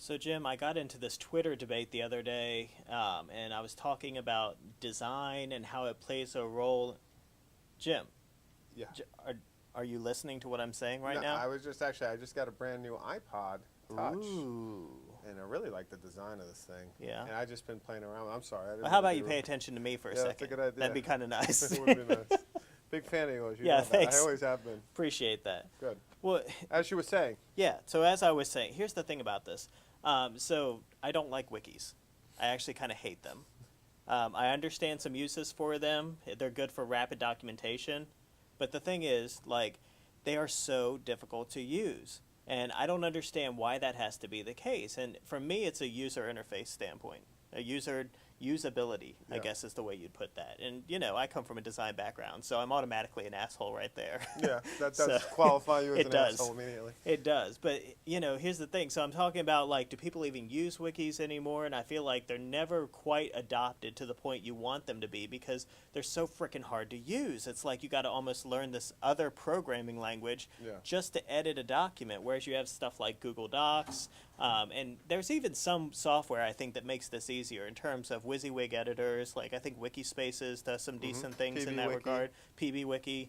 So, Jim, I got into this Twitter debate the other day, and I was talking about design and how it plays a role. Jim, Yeah. J- are, are you listening to what I'm saying right No, now? I was just actually, I just got a brand new iPod Touch, Ooh. and I really like the design of this thing. Yeah. And I just been playing around. I'm sorry. I didn't Well, how mean about to you be pay rude. attention to me for a Yeah, that's a second? good idea. That'd be kind of nice. It would be nice. Big fan of yours. You Yeah, know that. thanks. I always have been. Appreciate that. Good. Well, As you were saying. yeah, so as I was saying, here's the thing about this. So I don't like wikis. I actually kind of hate them. I understand some uses for them. They're good for rapid documentation. But the thing is, like, they are so difficult to use. And I don't understand why that has to be the case. And for me, it's a user interface standpoint, a usability, I Yeah. guess is the way you'd put that. And, you know, I come from a design background, so I'm automatically an asshole right there. Yeah, that does So, qualify you as it an does. asshole immediately. It does, but you know, here's the thing. So I'm talking about, like, do people even use wikis anymore? And I feel like they're never quite adopted to the point you want them to be because they're so freaking hard to use. It's like you got to almost learn this other programming language Yeah. just to edit a document, whereas you have stuff like Google Docs. And there's even some software, I think, that makes this easier in terms of WYSIWYG editors. Like, I think Wikispaces does some decent things in that PBWiki. regard. PBWiki.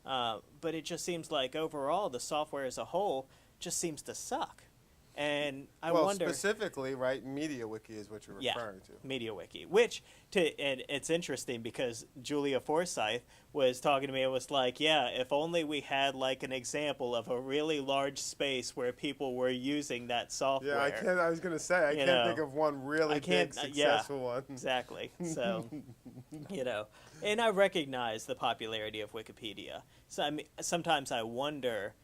But it just seems like overall the software as a whole just seems to suck. And I well, wonder. specifically, right, MediaWiki is what you're Yeah, referring to. MediaWiki, and it's interesting because Julia Forsyth was talking to me and was like, yeah, if only we had like an example of a really large space where people were using that software. Yeah, I was going to say, I can't think of one really big, successful one. Exactly. So, you know, and I recognize the popularity of Wikipedia. So I mean, sometimes I wonder,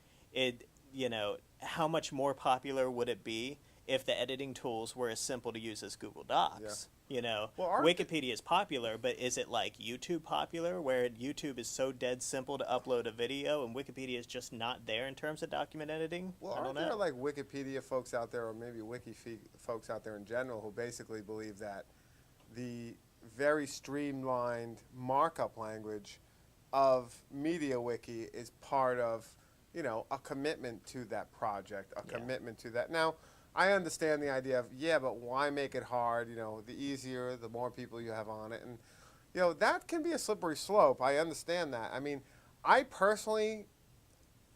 how much more popular would it be if the editing tools were as simple to use as Google Docs? You know, Well, Wikipedia is popular, but is it like YouTube popular, where YouTube is so dead simple to upload a video and Wikipedia is just not there in terms of document editing? Well, I don't aren't there know. like Wikipedia folks out there, or maybe folks out there in general, who basically believe that the very streamlined markup language of MediaWiki is part of, you know, a commitment to that project, a commitment to that. Now, I understand the idea of, but why make it hard? You know, the easier, the more people you have on it. And, you know, that can be a slippery slope. I understand that. I mean, I personally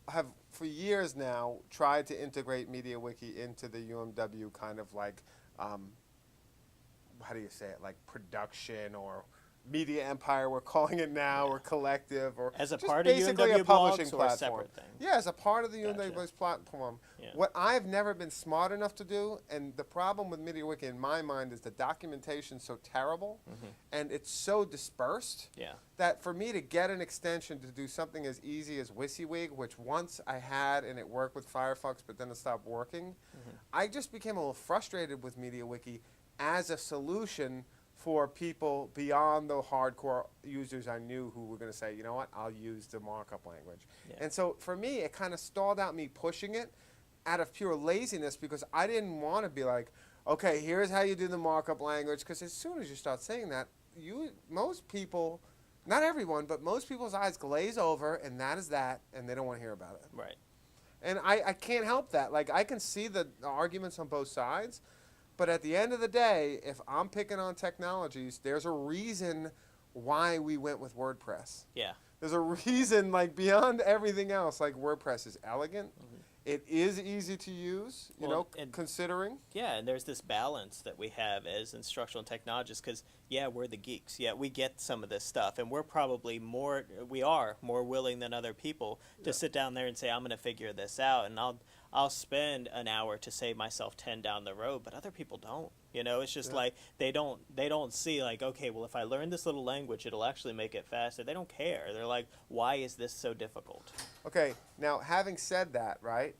have, for years now, tried to integrate MediaWiki into the UMW kind of like, how do you say it, like production or media empire, we're calling it now, or collective, or As a just part of basically UMW a publishing blogs or a platform. separate thing? Yeah, as a part of the Gotcha. UMW platform. Yeah. What I've never been smart enough to do, and the problem with MediaWiki in my mind is the documentation's so terrible, and it's so dispersed, Yeah. that for me to get an extension to do something as easy as WYSIWYG, which once I had and it worked with Firefox, but then it stopped working, I just became a little frustrated with MediaWiki as a solution for people beyond the hardcore users I knew who were going to say, you know what, I'll use the markup language. Yeah. And so for me, it kind of stalled out me pushing it out of pure laziness, because I didn't want to be like, okay, here's how you do the markup language, because as soon as you start saying that, most people, not everyone, but most people's eyes glaze over, and that is that, and they don't want to hear about it. Right. And I can't help that. Like, I can see the arguments on both sides, but at the end of the day, if I'm picking on technologies, there's a reason why we went with WordPress. Yeah. There's a reason, like, beyond everything else, like, WordPress is elegant. It is easy to use, you know, considering. Yeah, and there's this balance that we have as instructional technologists because, yeah, we're the geeks. Yeah, we get some of this stuff, and we're probably more willing than other people to sit down there and say, I'm going to figure this out, and I'll spend an hour to save myself 10 down the road, but other people don't. You know, it's just like they don't see like, okay, well, if I learn this little language, it'll actually make it faster. They don't care. They're like, why is this so difficult? Okay, now having said that, right,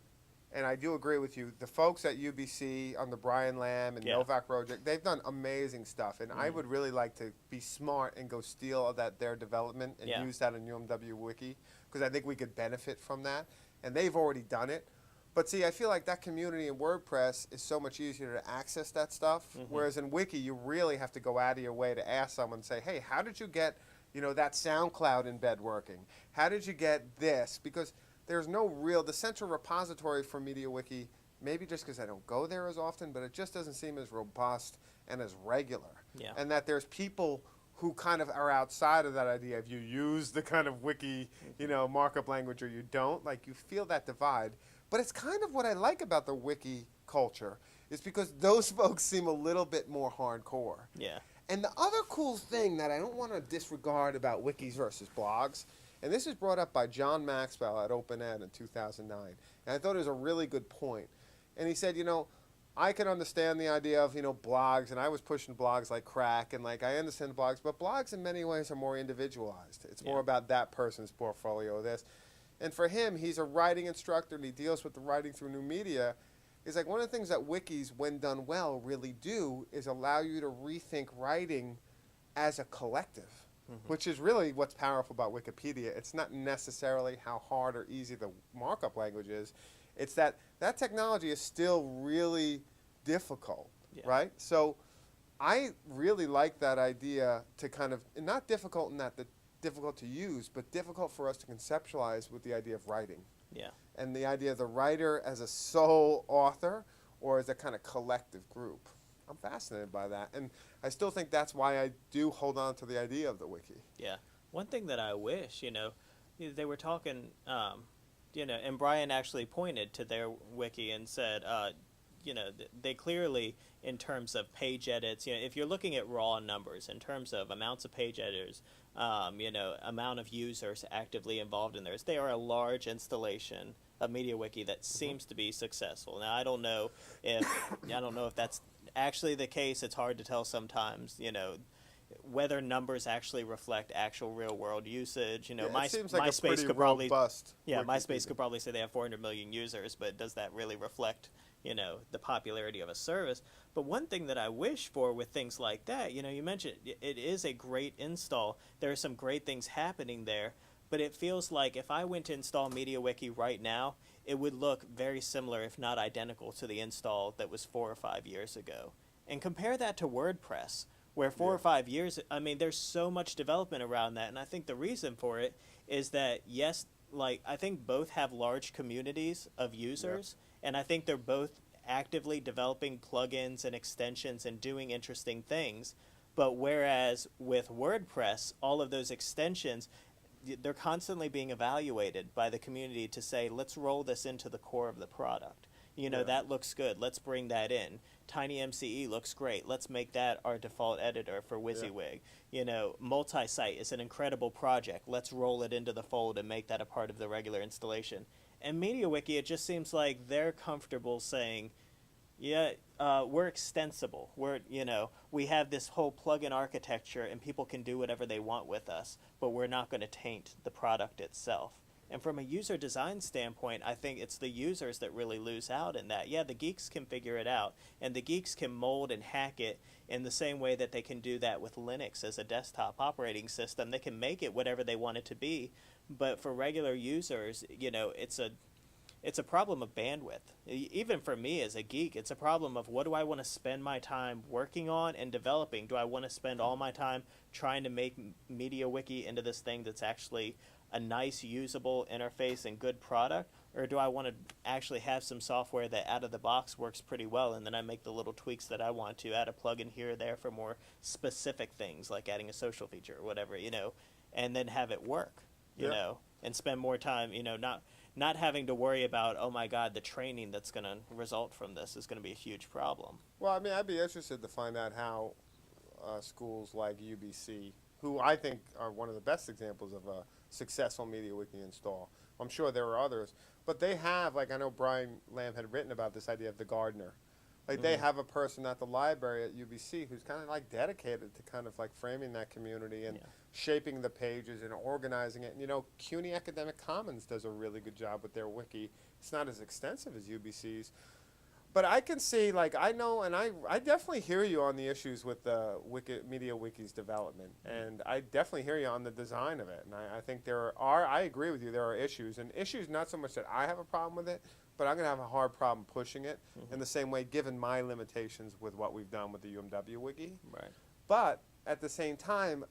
and I do agree with you, the folks at UBC on the Brian Lamb and Novak project, they've done amazing stuff, and I would really like to be smart and go steal their development and use that in UMW Wiki, because I think we could benefit from that, and they've already done it. But see, I feel like that community in WordPress is so much easier to access that stuff, whereas in Wiki, you really have to go out of your way to ask someone, say, hey, how did you get, you know, that SoundCloud embed working? How did you get this? Because there's no real, the central repository for MediaWiki maybe just because I don't go there as often, but it just doesn't seem as robust and as regular. Yeah. And that there's people who kind of are outside of that idea. If you use the kind of wiki, markup language, or you don't, like, you feel that divide. But it's kind of what I like about the wiki culture, is because those folks seem a little bit more hardcore. Yeah. And the other cool thing that I don't want to disregard about wikis versus blogs, and this is brought up by John Maxwell at OpenEd in 2009, and I thought it was a really good point. And he said, I can understand the idea of, blogs, and I was pushing blogs like crack, and like I understand the blogs, but blogs in many ways are more individualized. It's more about that person's portfolio, this. And for him, he's a writing instructor, and he deals with the writing through new media. Is like one of the things that wikis, when done well, really do is allow you to rethink writing as a collective, which is really what's powerful about Wikipedia. It's not necessarily how hard or easy the markup language is. It's that technology is still really difficult, right? So I really like that idea to kind of, not difficult in that the difficult to use, but difficult for us to conceptualize with the idea of writing. Yeah. And the idea of the writer as a sole author or as a kind of collective group. I'm fascinated by that. And I still think that's why I do hold on to the idea of the wiki. Yeah. One thing that I wish, they were talking, and Brian actually pointed to their wiki and said, they clearly, in terms of page edits, if you're looking at raw numbers, in terms of amounts of page editors, amount of users actively involved in theirs, they are a large installation of MediaWiki that seems to be successful. Now, I don't know if that's actually the case. It's hard to tell sometimes, whether numbers actually reflect actual real world usage. It seems like MySpace could probably MySpace could probably say they have 400 million users, but does that really reflect the popularity of a service? But one thing that I wish for with things like that, you mentioned it is a great install. There are some great things happening there, but it feels like if I went to install MediaWiki right now, it would look very similar, if not identical, to the install that was 4 or 5 years ago. And compare that to WordPress, where 4 or 5 years, there's so much development around that. And I think the reason for it is that, yes, I think both have large communities of users, and I think they're both actively developing plugins and extensions and doing interesting things. But whereas with WordPress, all of those extensions, they're constantly being evaluated by the community to say, let's roll this into the core of the product. That looks good. Let's bring that in. TinyMCE looks great. Let's make that our default editor for WYSIWYG. Multi-site is an incredible project. Let's roll it into the fold and make that a part of the regular installation. And MediaWiki, it just seems like they're comfortable saying, we're extensible. We have this whole plugin architecture, and people can do whatever they want with us, but we're not going to taint the product itself. And from a user design standpoint, I think it's the users that really lose out in that. Yeah, the geeks can figure it out, and the geeks can mold and hack it in the same way that they can do that with Linux as a desktop operating system. They can make it whatever they want it to be, but for regular users, it's a problem of bandwidth. Even for me as a geek, it's a problem of what do I want to spend my time working on and developing? Do I want to spend all my time trying to make MediaWiki into this thing that's actually a nice, usable interface and good product? Or do I want to actually have some software that out of the box works pretty well, and then I make the little tweaks that I want to, add a plugin here or there for more specific things, like adding a social feature or whatever, and then have it work, and spend more time, not having to worry about, oh my God, the training that's going to result from this is going to be a huge problem. Well, I'd be interested to find out how schools like UBC, who I think are one of the best examples of a successful MediaWiki install. I'm sure there are others, but they have, I know Brian Lamb had written about this idea of the gardener. They have a person at the library at UBC who's kind of dedicated to kind of framing that community and shaping the pages and organizing it. And, CUNY Academic Commons does a really good job with their wiki. It's not as extensive as UBC's. But I can see, I know, and I definitely hear you on the issues with the MediaWiki's development. And I definitely hear you on the design of it. And I think I agree with you, there are issues. And issues not so much that I have a problem with it, but I'm going to have a hard problem pushing it in the same way, given my limitations with what we've done with the UMW Wiki. Right. But at the same time,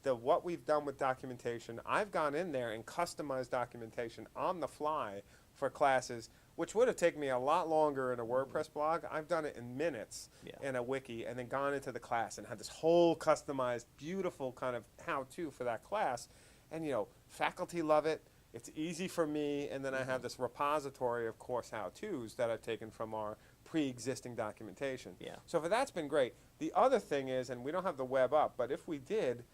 what we've done with documentation, I've gone in there and customized documentation on the fly for classes which would have taken me a lot longer in a WordPress blog. I've done it in minutes Yeah. in a wiki, and then gone into the class and had this whole customized, beautiful kind of how-to for that class. And, you know, faculty love it. It's easy for me, and then I have this repository of course how-tos that I've taken from our pre-existing documentation. Yeah. So for that's been great. The other thing is, and we don't have the web up, but if we did,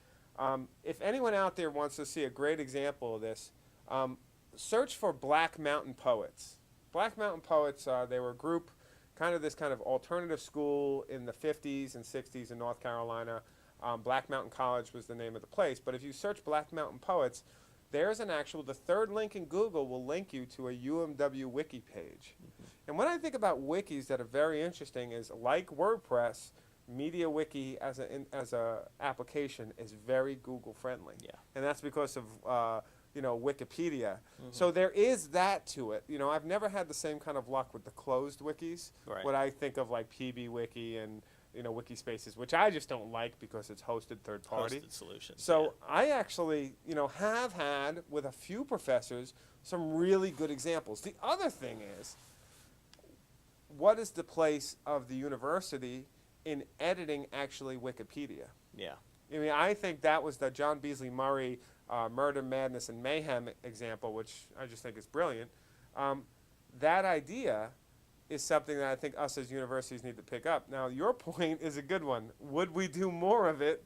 if anyone out there wants to see a great example of this, search for Black Mountain Poets. Black Mountain Poets, they were a group, kind of this kind of alternative school in the 50s and 60s in North Carolina. Black Mountain College was the name of the place. But if you search Black Mountain Poets, there's an actual, the third link in Google will link you to a UMW wiki page. And when I think about wikis that are very interesting is, like WordPress, MediaWiki as a application is very Google friendly. Yeah. And that's because of you know, Wikipedia. So there is that to it. You know, I've never had the same kind of luck with the closed wikis. Right. What I think of like PBWiki and, you know, Wikispaces, which I just don't like because it's hosted third party. Hosted solutions. So I actually, you know, have had with a few professors some really good examples. The other thing is, what is the place of the university in editing actually Wikipedia? Yeah. I mean, I think that was the John Beasley Murray Murder, Madness, and Mayhem example, which I just think is brilliant. That idea is something that I think us as universities need to pick up. Now, your point is a good one. Would we do more of it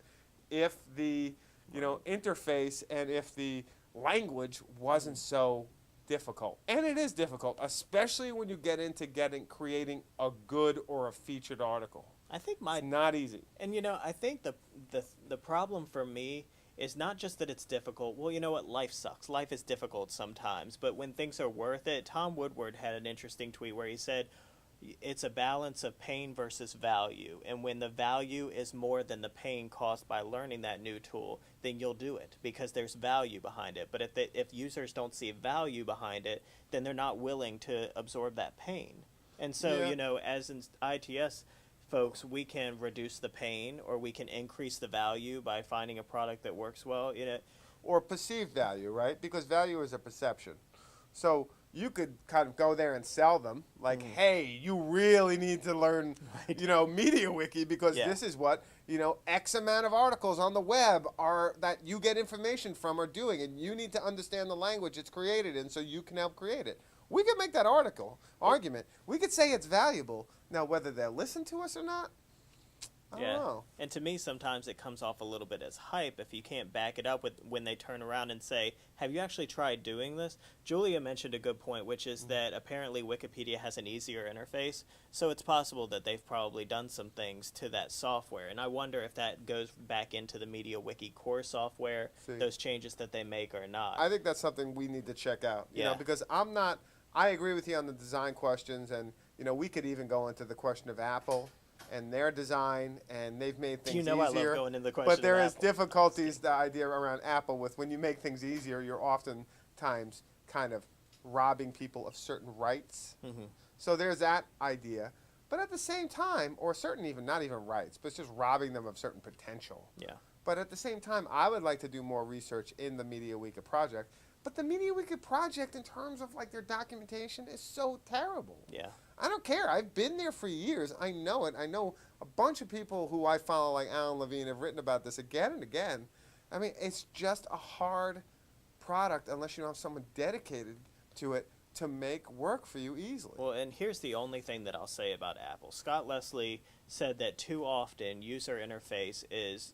if the, you know, interface and if the language wasn't so difficult? And it is difficult, especially when you get into creating a good or a featured article. I think It's not easy. And you know, I think the problem for me is not just that it's difficult. Well, you know what? Life sucks. Life is difficult sometimes. But when things are worth it, Tom Woodward had an interesting tweet where he said, it's a balance of pain versus value. And when the value is more than the pain caused by learning that new tool, then you'll do it because there's value behind it. But if users don't see value behind it, then they're not willing to absorb that pain. And so, you know, as in ITS folks, we can reduce the pain or we can increase the value by finding a product that works well. You know, Or perceived value, right? Because value is a perception. So you could kind of go there and sell them, like, hey, you really need to learn, you know, MediaWiki because this is what, you know, X amount of articles on the web are that you get information from are doing, and you need to understand the language it's created in so you can help create it. We could make that argument. We could say it's valuable. Now, whether they'll listen to us or not, I don't know. And to me, sometimes it comes off a little bit as hype if you can't back it up with when they turn around and say, have you actually tried doing this? Julia mentioned a good point, which is that apparently Wikipedia has an easier interface, so it's possible that they've probably done some things to that software. And I wonder if that goes back into the MediaWiki core software, those changes that they make or not. I think that's something we need to check out, you know, because I agree with you on the design questions, and, you know, we could even go into the question of Apple and their design, and they've made things easier. I love going into the question but there of is Apple. difficulties, the idea around Apple with when you make things easier, you're oftentimes kind of robbing people of certain rights. So there's that idea. But at the same time, or certain even, not even rights, but it's just robbing them of certain potential. Yeah. But at the same time, I would like to do more research in the MediaWiki project. But the MediaWiki project, in terms of like their documentation, is so terrible. Yeah. I don't care. I've been there for years. I know it. I know a bunch of people who I follow, like Alan Levine, have written about this again and again. I mean, it's just a hard product unless you have someone dedicated to it to make work for you easily. Well, and here's the only thing that I'll say about Apple. Scott Leslie said that too often user interface is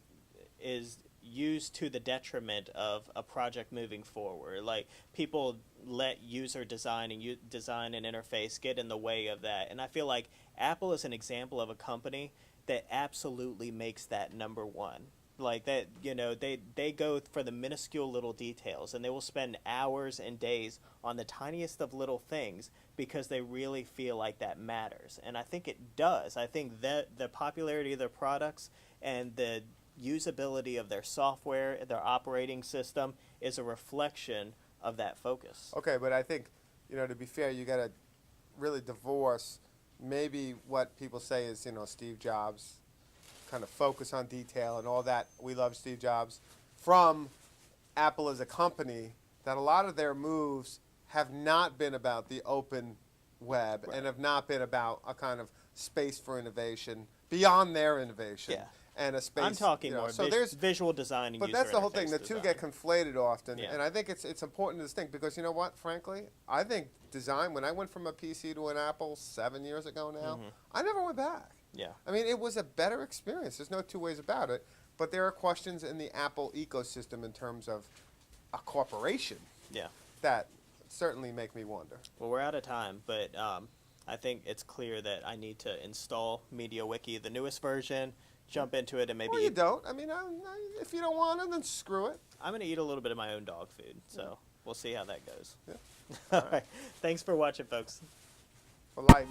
used to the detriment of a project moving forward. Like, people let user design and design and interface get in the way of that. And I feel like Apple is an example of a company that absolutely makes that number one. Like that, you know, they go for the minuscule little details, and they will spend hours and days on the tiniest of little things because they really feel like that matters. And I think it does. I think that the popularity of their products and the usability of their software, their operating system, is a reflection of that focus. Okay, but I think, you know, to be fair, you got to really divorce maybe what people say is, you know, Steve Jobs, kind of focus on detail and all that. We love Steve Jobs. From Apple as a company, that a lot of their moves have not been about the open web Right. and have not been about a kind of space for innovation beyond their innovation. Yeah. And a space. I'm talking you know, more so there's visual design and But user that's the whole thing. interface The two design. get conflated often, Yeah. and I think it's important to distinct because you know what? Frankly, I think design. When I went from a PC to an Apple 7 years ago now, I never went back. Yeah. I mean, it was a better experience. There's no two ways about it. But there are questions in the Apple ecosystem in terms of a corporation Yeah. that certainly make me wonder. Well, we're out of time, but I think it's clear that I need to install MediaWiki, the newest version, jump into it, and maybe Well, you don't. I mean, if you don't want it, then screw it. I'm going to eat a little bit of my own dog food, so we'll see how that goes. Yeah. All right. Thanks for watching, folks. For life.